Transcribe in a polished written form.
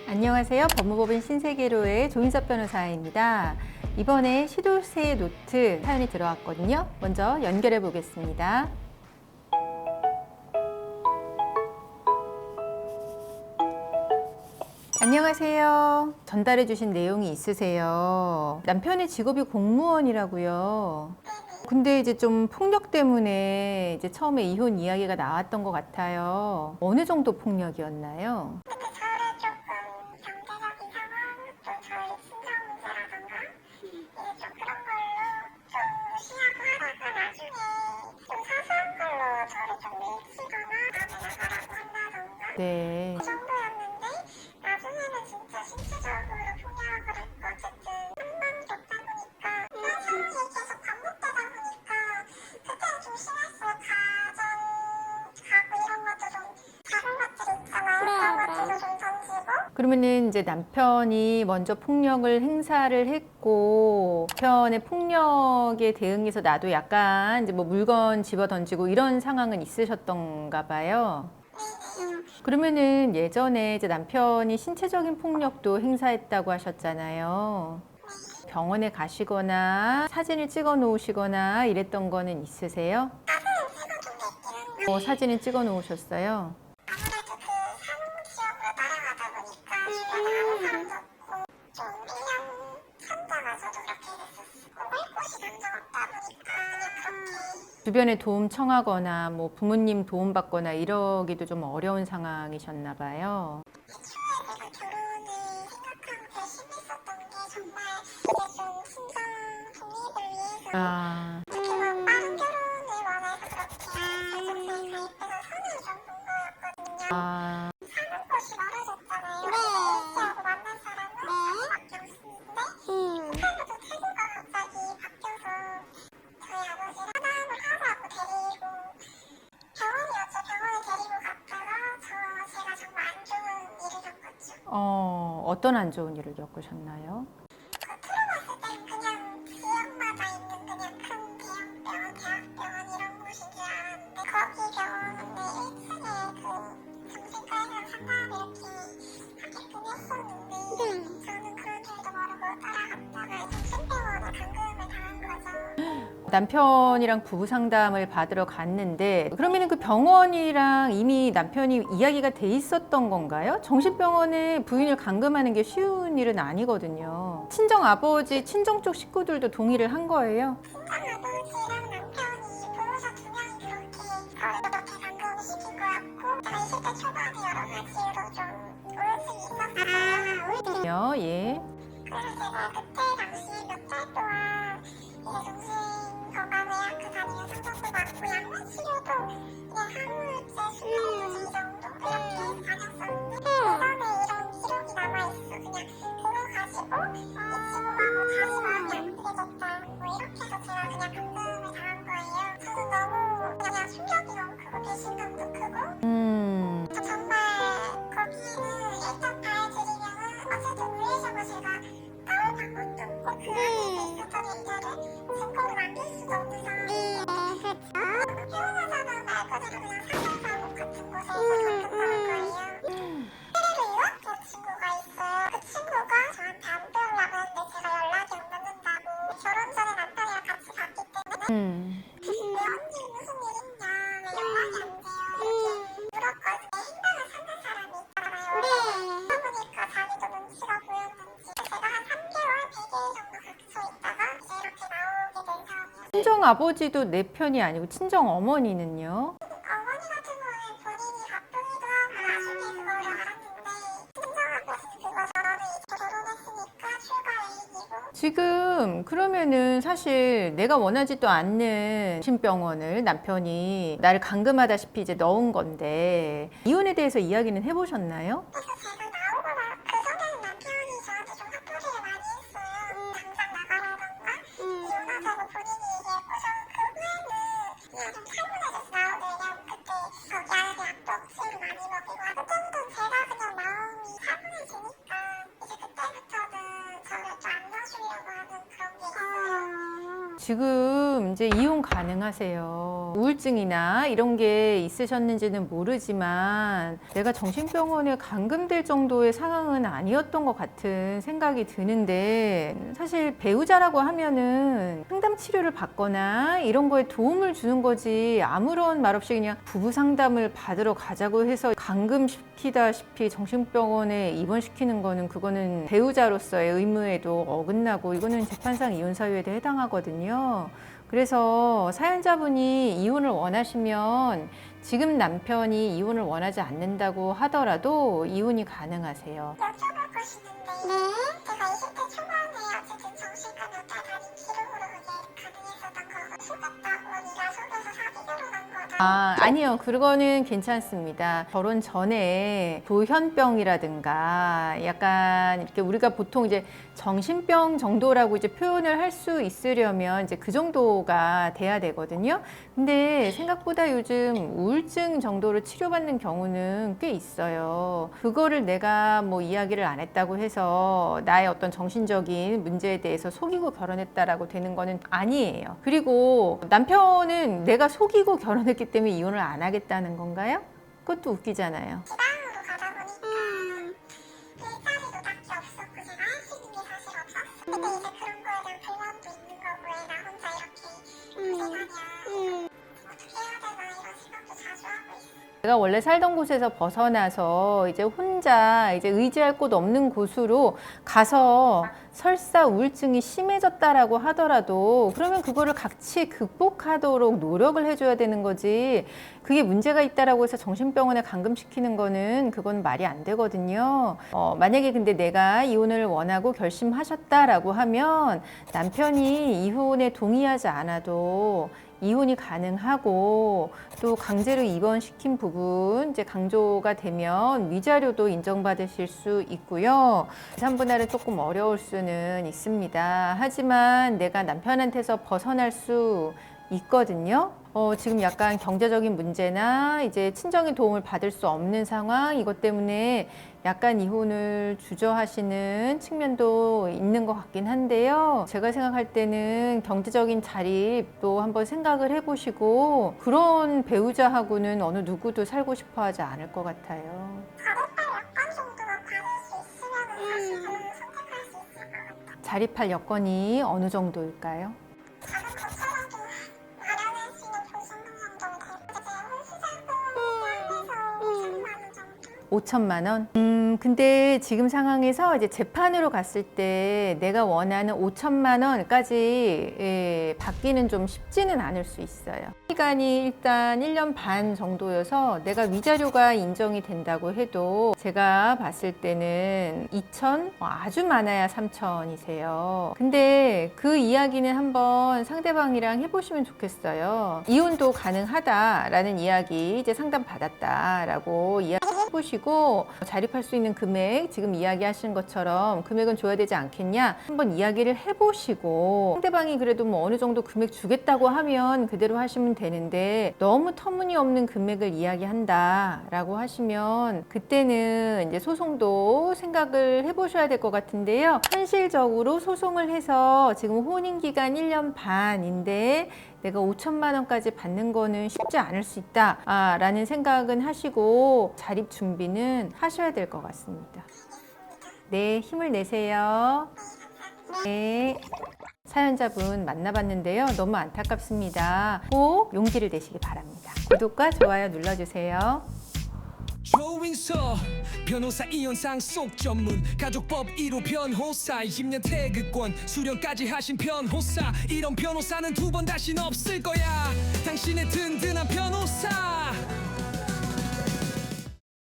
안녕하세요. 법무법인 신세계로의 조인섭 변호사입니다. 이번에 시도세 노트 사연이 들어왔거든요. 먼저 연결해 보겠습니다. 안녕하세요. 전달해 주신 내용이 있으세요. 남편의 직업이 공무원이라고요. 근데 이제 좀 폭력 때문에 이제 처음에 이혼 이야기가 나왔던 것 같아요. 어느 정도 폭력이었나요? 서로 조금 경제적인 상황, 또 저희 친정 문제라던가 좀 그런 걸로 좀 쉬하고 하다가 나중에 좀 사소한 걸로 저를 좀 밀치거나 밤에 나가라고 한다던가 네. 그 정도였는데 나중에는 진짜 신체적으로 폭력을 했고 어쨌든 한방이 없다 보니까 그런 상황이 계속 반복되다 보니까 그때는 좀 심했어요. 가구 이런 것도 좀 작은 것들 있잖아요. 그런 것들도 좀 던지고 그러면은 이제 남편이 먼저 폭력을 행사를 했고 남편의 폭력에 대응해서 나도 약간 이제 뭐 물건 집어 던지고 이런 상황은 있으셨던가 봐요. 그러면은 예전에 이제 남편이 신체적인 폭력도 행사했다고 하셨잖아요. 병원에 가시거나 사진을 찍어 놓으시거나 이랬던 거는 있으세요? 사진을 찍어 놓으셨어요? 아무래도 그 사는 지역으로 날아가다 보니까 주변에 아무 사람도 없고 좀 1년 살다가 저도 그렇게 됐었고 할 곳이 당장 없다 보니까 그냥 그렇게 주변에 도움 청하거나 뭐 부모님 도움 받거나 이러기도 좀 어려운 상황이셨나 봐요. 애초에 내가 결혼을 생각하고 결심했었던 게 정말 이제 좀 신상 독립을 위해서 아, 특히 막 빠른 결혼을 원해서 그렇게 가족사에 가입해서 선을 좀 본 거였거든요. 아, 사는 곳이 멀어졌잖아요. S하고 만난 사람은 저밖에 없는데 그때부터 태도가 갑자기 바뀌어서 저희 아버지를 하나를 하라고 데리고 병원이었죠. 병원에 데리고 갔다가 제가 정말 안 좋은 일을 겪었죠. 어떤 안 좋은 일을 겪으셨나요? 겉으로 봤을 땐 그냥 지역마다 있는 그냥 큰 대형병원, 대학병원 이런 곳인 줄 알았는데 거기 병원인데 1층에 그 정신과에서 상담을 이렇게 하게끔 했었는데 저는 그런 줄도 모르고 따라갔다가 정신병원에 감금을 당한 거죠. 남편이랑 부부 상담을 받으러 갔는데 그러면 그 병원이랑 이미 남편이 이야기가 돼 있었던 건가요? 정신병원에 부인을 감금하는 게 쉬운 일은 아니거든요. 친정 아버지, 친정 쪽 식구들도 동의를 한 거예요? 친정아버지랑 남편이 변호사 2명이 그렇게 저를 그렇게 감금시킨 거였고 제가 20대 초반에 여러 가지 이유로 좀 우울증이 있었어요. 예. 그래서 제가 그때 당시 몇 달 동안 이제 정신건강의학과 다니면서 상담도 받고 약물 치료도 그냥 항우울제, 수면무제 이 정도 이렇게 다녔었는데 예전에 이런 기록이 남아있어. 그냥 그걸 가지고 이 친구가 뭐 다시 마음이 안 풀려졌다 뭐 이렇게 해서 제가 그냥 감금을 당한 거예요. 저는 너무 그냥 충격이 너무 크고 배신감도 크고 정말 거기는 일단 봐드리면은 어쨌든 물리적으로 제가 나올 방법도 없고 그 안에 있었던 일들을 증거로 남길 수도 없는 상황인데 표현하자면 말 그대로 그냥 사생사무 같은 곳에서 감금당한 거예요. 페레르 그 친구가 있어요. 그 친구가 저한테 안 배우려고 했는데 제가 연락이 안 닿는다고 결혼 전에 남편이랑 같이 갔기 때문에 왜 언니 무슨 일 있냐 왜 연락이 안 돼요 이렇게 물었거든요. 행방을 찾는 사람이 있잖아요. 그러니까 자기도 눈치가 보였는지 제가 한 3개월 100일 정도 갇혀 있다가 이제 이렇게 나오게 된 상황이었어요. 친정 아버지도 내 편이 아니고 친정 어머니는요? 어머니 같은 경우는 본인이 바쁘기도 하고 나중에 그거를 알았는데 친정아버지 그거 저는 이제 결혼했으니까 출가이익이고 지금 그러면은 사실 내가 원하지도 않는 정신병원을 남편이 나를 감금하다시피 이제 넣은 건데 이혼에 대해서 이야기는 해보셨나요? 그래서 제가 나오고 그 전에는 남편이 저한테 좀 화풀이를 많이 했어요. 당장 나가라던가 이혼하자고 본인이 얘기했고 저는 그 후에는 그냥 좀 차분해져서 나오려면 그때 거기 안에 약도 억지로 많이 먹이고 그때부터는 제가 그냥 마음이 차분해지니까 이제 그때부터는 저를 또 안 지금 이제 이혼 가능하세요. 우울증이나 이런 게 있으셨는지는 모르지만 내가 정신병원에 감금될 정도의 상황은 아니었던 것 같은 생각이 드는데, 사실 배우자라고 하면은 상담 치료를 받거나 이런 거에 도움을 주는 거지, 아무런 말 없이 그냥 부부 상담을 받으러 가자고 해서 감금시키다시피 정신병원에 입원시키는 거는, 그거는 배우자로서의 의무에도 어긋나고 이거는 재판상 이혼 사유에 해당하거든요. 그래서 사연자분이 이혼을 원하시면 지금 남편이 이혼을 원하지 않는다고 하더라도 이혼이 가능하세요. 여쭤볼 것이 있는데 제가 20대 초반에 어쨌든 정신과 몇 달 다닌 기록으로 그게 가능했었던 거고 속았다고 네가 속여서 사기로 간 거다. 아니요. 그거는 괜찮습니다. 결혼 전에 조현병이라든가 약간 이렇게 우리가 보통 이제 정신병 정도라고 이제 표현을 할 수 있으려면 이제 그 정도가 돼야 되거든요. 근데 생각보다 요즘 우울증 정도로 치료받는 경우는 꽤 있어요. 그거를 내가 뭐 이야기를 안 했다고 해서 나의 어떤 정신적인 문제에 대해서 속이고 결혼했다라고 되는 거는 아니에요. 그리고 남편은 내가 속이고 결혼했기 때문에 이혼을 안 하겠다는 건가요? 그것도 웃기잖아요. 지방으로 가다 보니까 일자리도 딱히 없었고 제가 할 수 있는 게 사실 없었어. 근데 이제 그런 거에 대한 불만도 있는 거고 왜 나 혼자 이렇게 고생하냐 어떻게 해야 되나 이런 생각도 자주 하고 있어. 내가 원래 살던 곳에서 벗어나서 이제 혼자 이제 의지할 곳 없는 곳으로 가서 설사 우울증이 심해졌다라고 하더라도 그러면 그거를 같이 극복하도록 노력을 해줘야 되는 거지, 그게 문제가 있다라고 해서 정신병원에 감금시키는 거는 그건 말이 안 되거든요. 만약에 근데 내가 이혼을 원하고 결심하셨다라고 하면 남편이 이혼에 동의하지 않아도 이혼이 가능하고, 또 강제로 입원시킨 부분 이제 강조가 되면 위자료도 인정받으실 수 있고요. 재산분할은 조금 어려울 수는 있습니다. 하지만 내가 남편한테서 벗어날 수 있거든요. 지금 약간 경제적인 문제나 이제 친정의 도움을 받을 수 없는 상황, 이것 때문에 약간 이혼을 주저하시는 측면도 있는 것 같긴 한데요. 제가 생각할 때는 경제적인 자립도 한번 생각을 해보시고, 그런 배우자하고는 어느 누구도 살고 싶어 하지 않을 것 같아요. 자립할 여건 정도만 받을 수 있으면 사실 저는 선택할 수 있을 것 같아. 자립할 여건이 어느 정도일까요? 작은 것처럼도 마련할 수 있는 보증금 정도 되고 이제 홀수자금을 포함해서 5천만 원 정도? 5천만 원? 근데 지금 상황에서 이제 재판으로 갔을 때 내가 원하는 5천만 원까지 받기는 좀 쉽지는 않을 수 있어요. 시간이 일단 1년 반 정도여서 내가 위자료가 인정이 된다고 해도 제가 봤을 때는 2천, 아주 많아야 3천이세요. 근데 그 이야기는 한번 상대방이랑 해보시면 좋겠어요. 이혼도 가능하다라는 이야기 이제 상담 받았다라고 이야기해보시고, 자립할 수 있는 금액 지금 이야기하시는 것처럼 금액은 줘야 되지 않겠냐 한번 이야기를 해보시고, 상대방이 그래도 뭐 어느 정도 금액 주겠다고 하면 그대로 하시면 되는데, 너무 터무니없는 금액을 이야기한다라고 하시면 그때는 이제 소송도 생각을 해보셔야 될 것 같은데요. 현실적으로 소송을 해서 지금 혼인기간 1년 반인데 내가 5천만 원까지 받는 거는 쉽지 않을 수 있다라는 생각은 하시고 자립 준비는 하셔야 될 것 같습니다. 네, 힘을 내세요. 네. 사연자분 만나봤는데요. 너무 안타깝습니다. 꼭 용기를 내시기 바랍니다. 구독과 좋아요 눌러주세요. 조인서 변호사 이혼 상속 전문 가족법 1호 변호사 20년 태극권 수령까지 하신 변호사, 이런 변호사는 두 번 다신 없을 거야. 당신의 든든한 변호사.